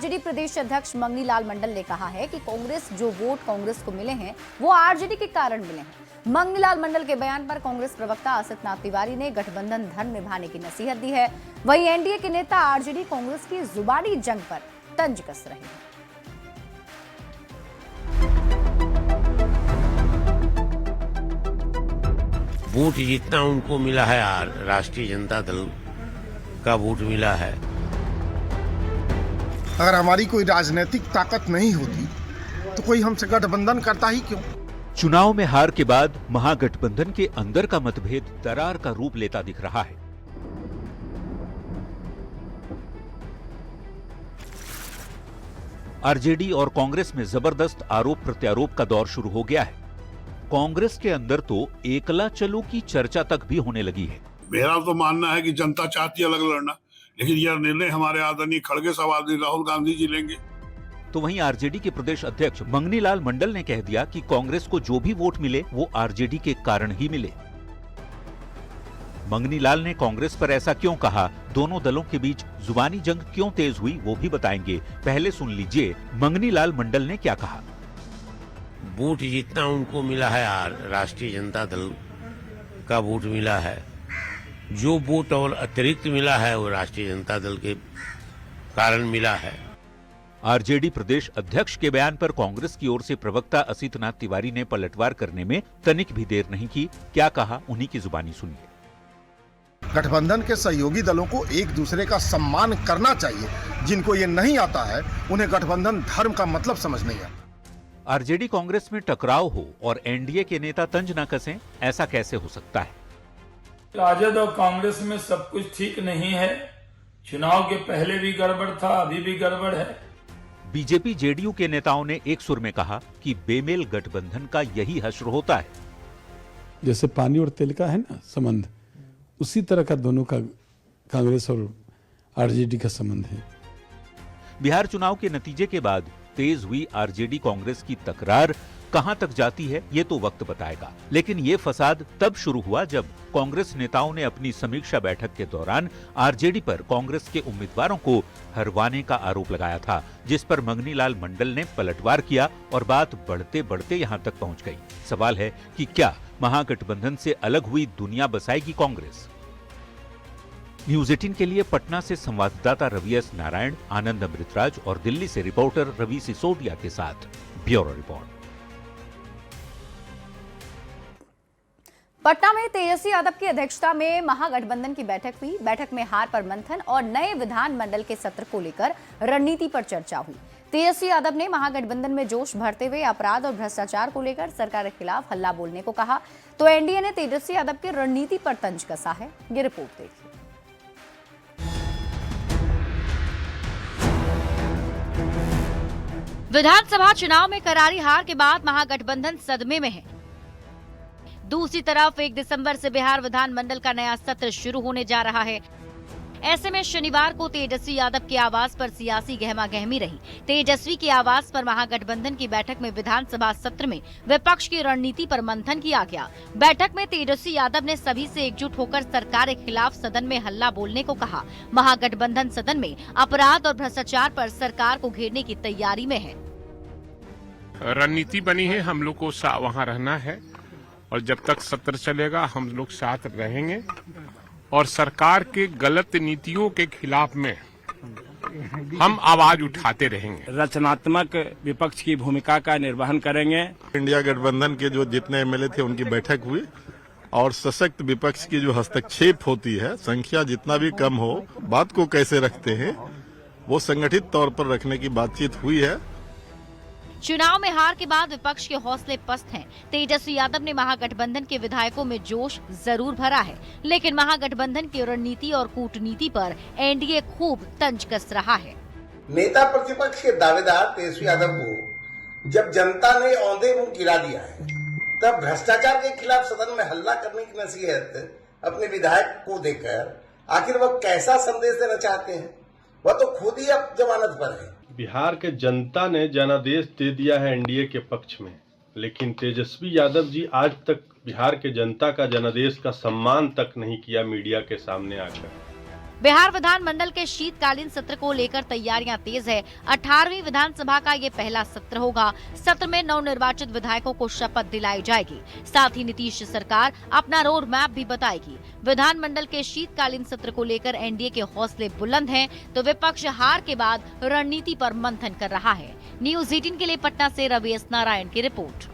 RJD प्रदेश अध्यक्ष मंगनी लाल मंडल ने कहा है कि कांग्रेस जो वोट कांग्रेस को मिले हैं वो आरजेडी के कारण मिले हैं। मंगनी लाल मंडल के बयान पर कांग्रेस प्रवक्ता असितनाथ तिवारी ने गठबंधन धर्म निभाने की नसीहत दी है। वहीं एनडीए के नेता आरजेडी कांग्रेस की जुबानी जंग पर तंज कस रहे हैं। वोट जितना उनको मिला है, राष्ट्रीय जनता दल का वोट मिला है। अगर हमारी कोई राजनीतिक ताकत नहीं होती तो कोई हमसे गठबंधन करता ही क्यों? चुनाव में हार के बाद महागठबंधन के अंदर का मतभेद दरार का रूप लेता दिख रहा है। आरजेडी और कांग्रेस में जबरदस्त आरोप प्रत्यारोप का दौर शुरू हो गया है। कांग्रेस के अंदर तो एकला चलो की चर्चा तक भी होने लगी है। मेरा तो मानना है कि जनता चाहती है अलग लड़ना, लेकिन यह निर्णय हमारे आदरणीय खड़गे साहब राहुल गांधी जी लेंगे। तो वहीं आरजेडी के प्रदेश अध्यक्ष मंगनी लाल मंडल ने कह दिया कि कांग्रेस को जो भी वोट मिले वो आरजेडी के कारण ही मिले। मंगनी लाल ने कांग्रेस पर ऐसा क्यों कहा, दोनों दलों के बीच जुबानी जंग क्यों तेज हुई, वो भी बताएंगे। पहले सुन लीजिए मंगनी लाल मंडल ने क्या कहा। वोट जितना उनको मिला है, राष्ट्रीय जनता दल का वोट मिला है। जो वोट और अतिरिक्त मिला है वो राष्ट्रीय जनता दल के कारण मिला है। आरजेडी प्रदेश अध्यक्ष के बयान पर कांग्रेस की ओर से प्रवक्ता असितनाथ तिवारी ने पलटवार करने में तनिक भी देर नहीं की। क्या कहा, उन्हीं की जुबानी सुनिए। गठबंधन के सहयोगी दलों को एक दूसरे का सम्मान करना चाहिए। जिनको ये नहीं आता है उन्हें गठबंधन धर्म का मतलब समझ नहीं आता। आरजेडी कांग्रेस में टकराव हो और एनडीए के नेता तंज न कसें, ऐसा कैसे हो सकता है? राजद और कांग्रेस में सब कुछ ठीक नहीं है। चुनाव के पहले भी गड़बड़ था, अभी भी गड़बड़ है। बीजेपी जेडीयू के नेताओं ने एक सुर में कहा कि बेमेल गठबंधन का यही हश्र होता है। जैसे पानी और तेल का है ना संबंध, उसी तरह का दोनों का कांग्रेस और आरजेडी का संबंध है। बिहार चुनाव के नतीजे के बाद तेज हुई आरजेडी कांग्रेस की तकरार कहां तक जाती है ये तो वक्त बताएगा। लेकिन ये फसाद तब शुरू हुआ जब कांग्रेस नेताओं ने अपनी समीक्षा बैठक के दौरान आरजेडी पर कांग्रेस के उम्मीदवारों को हरवाने का आरोप लगाया था, जिस पर मंगनी लाल मंडल ने पलटवार किया और बात बढ़ते बढ़ते यहां तक पहुंच गई। सवाल है कि क्या महागठबंधन से अलग हुई दुनिया बसाएगी कांग्रेस? न्यूज 18 के लिए पटना से संवाददाता रवि एस नारायण, आनंद अमृतराज और दिल्ली से रिपोर्टर रवि सिसोदिया के साथ ब्यूरो रिपोर्ट। पटना में तेजस्वी यादव की अध्यक्षता में महागठबंधन की बैठक हुई। बैठक में हार पर मंथन और नए विधानमंडल के सत्र को लेकर रणनीति पर चर्चा हुई। तेजस्वी यादव ने महागठबंधन में जोश भरते हुए अपराध और भ्रष्टाचार को लेकर सरकार के खिलाफ हल्ला बोलने को कहा, तो एनडीए ने तेजस्वी यादव की रणनीति पर तंज कसा है। ये रिपोर्ट देखिए। विधानसभा चुनाव में करारी हार के बाद महागठबंधन सदमे में है। दूसरी तरफ 1 दिसंबर से बिहार विधानमंडल का नया सत्र शुरू होने जा रहा है। ऐसे में शनिवार को तेजस्वी यादव के आवास पर सियासी गहमागहमी रही। तेजस्वी के आवास पर महागठबंधन की बैठक में विधानसभा सत्र में विपक्ष की रणनीति पर मंथन किया गया। बैठक में तेजस्वी यादव ने सभी से एकजुट होकर सरकार के खिलाफ सदन में हल्ला बोलने को कहा। महागठबंधन सदन में अपराध और भ्रष्टाचार पर सरकार को घेरने की तैयारी में है। रणनीति बनी है, हम लोग को वहाँ रहना है और जब तक सत्र चलेगा हम लोग साथ रहेंगे और सरकार के गलत नीतियों के खिलाफ में हम आवाज उठाते रहेंगे। रचनात्मक विपक्ष की भूमिका का निर्वहन करेंगे। इंडिया गठबंधन के जो जितने एमएलए थे उनकी बैठक हुई और सशक्त विपक्ष की जो हस्तक्षेप होती है, संख्या जितना भी कम हो, बात को कैसे रखते हैं वो संगठित तौर पर रखने की बातचीत हुई है। चुनाव में हार के बाद विपक्ष के हौसले पस्त हैं। तेजस्वी यादव ने महागठबंधन के विधायकों में जोश जरूर भरा है, लेकिन महागठबंधन की रणनीति और कूटनीति पर एनडीए खूब तंज कस रहा है। नेता प्रतिपक्ष के दावेदार तेजस्वी यादव को जब जनता ने औंधे मुंह गिरा दिया है, तब भ्रष्टाचार के खिलाफ सदन में हल्ला करने की नसीहत अपने विधायक को देकर आखिर वह कैसा संदेश देना चाहते हैं? वह तो खुद ही अब जमानत पर है। बिहार के जनता ने जनादेश दे दिया है एनडीए के पक्ष में, लेकिन तेजस्वी यादव जी आज तक बिहार के जनता का जनादेश का सम्मान तक नहीं किया मीडिया के सामने आकर। बिहार विधानमंडल के शीतकालीन सत्र को लेकर तैयारियां तेज है। 18वीं विधानसभा का ये पहला सत्र होगा। सत्र में नवनिर्वाचित विधायकों को शपथ दिलाई जाएगी। साथ ही नीतीश सरकार अपना रोड मैप भी बताएगी। विधानमंडल के शीतकालीन सत्र को लेकर एनडीए के हौसले बुलंद हैं, तो विपक्ष हार के बाद रणनीति पर मंथन कर रहा है। न्यूज़ 18 के लिए पटना से रवि एस नारायण की रिपोर्ट।